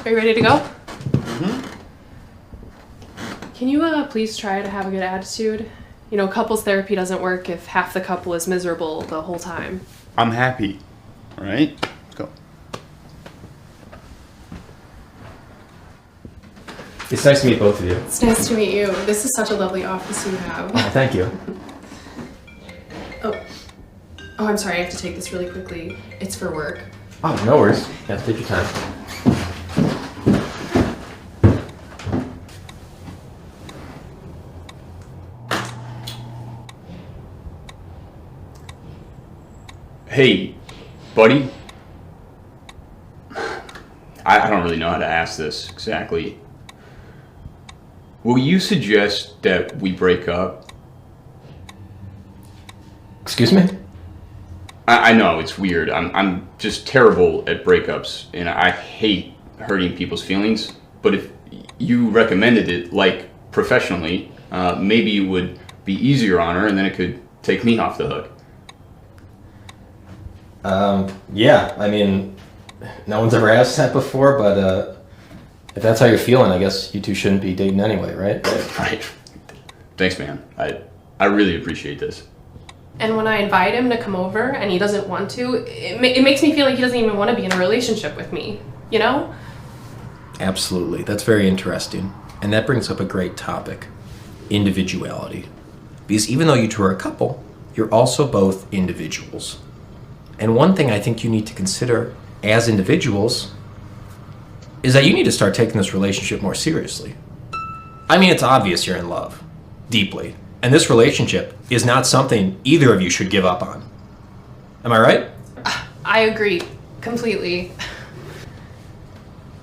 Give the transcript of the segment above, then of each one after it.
Are you ready to go? Mm-hmm. Can you please try to have a good attitude? You know, couples therapy doesn't work if half the couple is miserable the whole time. I'm happy. All right? Let's go. It's nice to meet both of you. It's nice to meet you. This is such a lovely office you have. Oh, thank you. Oh, I'm sorry. I have to take this really quickly. It's for work. Oh, no worries. Yeah, take your time. Hey, buddy. I don't really know how to ask this exactly. Will you suggest that we break up? Excuse me? I know it's weird. I'm just terrible at breakups, and I hate hurting people's feelings. But if you recommended it, like professionally, maybe it would be easier on her, and then it could take me off the hook. Yeah, I mean, no one's ever asked that before, but if that's how you're feeling, I guess you two shouldn't be dating anyway, right? Right. Thanks, man. I really appreciate this. And when I invite him to come over and he doesn't want to, it makes me feel like he doesn't even want to be in a relationship with me, you know? Absolutely. That's very interesting. And that brings up a great topic, individuality. Because even though you two are a couple, you're also both individuals. And one thing I think you need to consider as individuals is that you need to start taking this relationship more seriously. I mean, it's obvious you're in love, deeply. And this relationship is not something either of you should give up on. Am I right? I agree. Completely.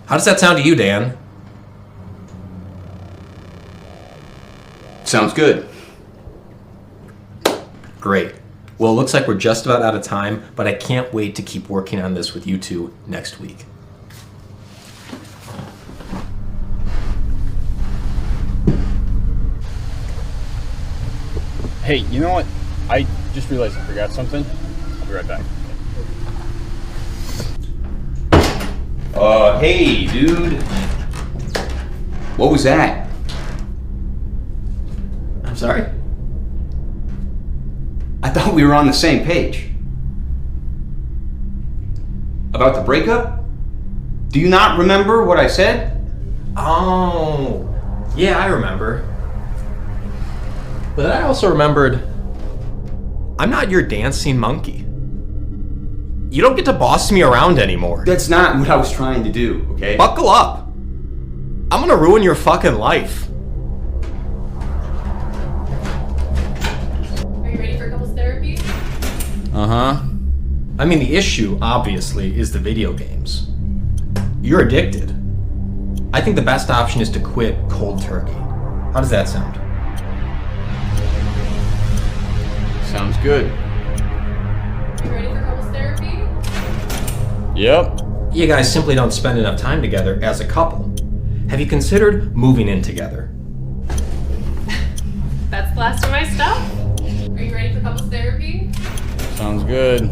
How does that sound to you, Dan? Sounds good. Great. Well, it looks like we're just about out of time, but I can't wait to keep working on this with you two next week. Hey, you know what? I just realized I forgot something. I'll be right back. Hey, dude. What was that? I'm sorry? I thought we were on the same page. About the breakup? Do you not remember what I said? Oh, yeah, I remember. But I also remembered, I'm not your dancing monkey. You don't get to boss me around anymore. That's not what I was trying to do, okay? Buckle up. I'm gonna ruin your fucking life. Are you ready for couples therapy? Uh-huh. I mean, the issue, obviously, is the video games. You're addicted. I think the best option is to quit cold turkey. How does that sound? Sounds good. You ready for couples therapy? Yep. You guys simply don't spend enough time together as a couple. Have you considered moving in together? That's the last of my stuff. Are you ready for couples therapy? Sounds good.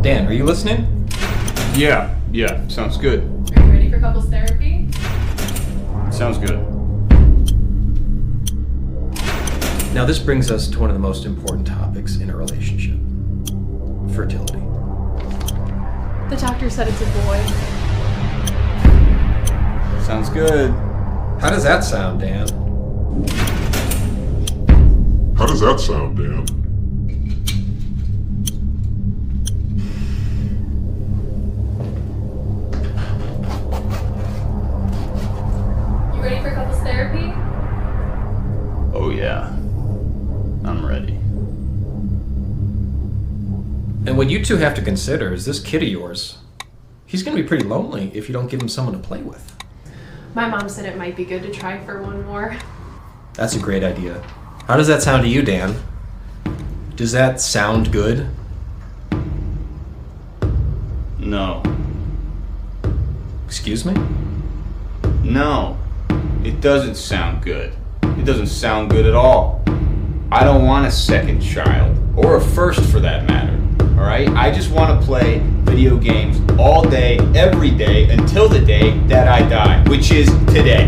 Dan, are you listening? Yeah, sounds good. Are you ready for couples therapy? Sounds good. Now this brings us to one of the most important topics in a relationship. Fertility. The doctor said it's a boy. Sounds good. How does that sound, Dan? How does that sound, Dan? You ready for couples therapy? Oh yeah. I'm ready. And what you two have to consider is this kid of yours. He's gonna be pretty lonely if you don't give him someone to play with. My mom said it might be good to try for one more. That's a great idea. How does that sound to you, Dan? Does that sound good? No. Excuse me? No. It doesn't sound good. It doesn't sound good at all. I don't want a second child. Or a first for that matter. Alright? I just want to play video games all day, every day, until the day that I die, which is today.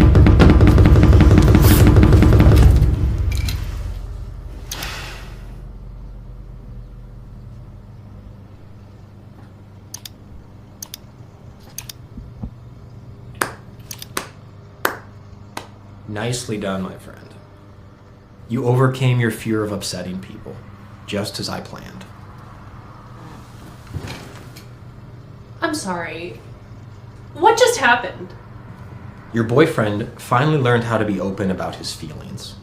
Nicely done, my friend. You overcame your fear of upsetting people, just as I planned. I'm sorry. What just happened? Your boyfriend finally learned how to be open about his feelings.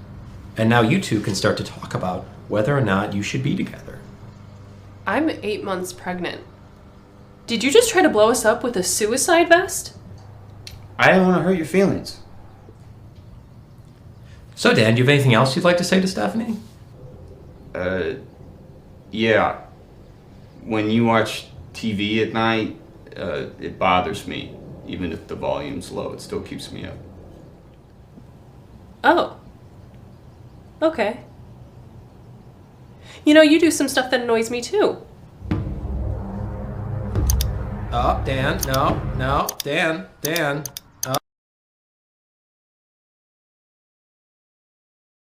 And now you two can start to talk about whether or not you should be together. I'm 8 months pregnant. Did you just try to blow us up with a suicide vest? I didn't want to hurt your feelings. So, Dan, do you have anything else you'd like to say to Stephanie? Yeah. When you watch TV at night, it bothers me. Even if the volume's low, it still keeps me up. Oh. Okay. You know, you do some stuff that annoys me too. Oh, Dan, no, Dan.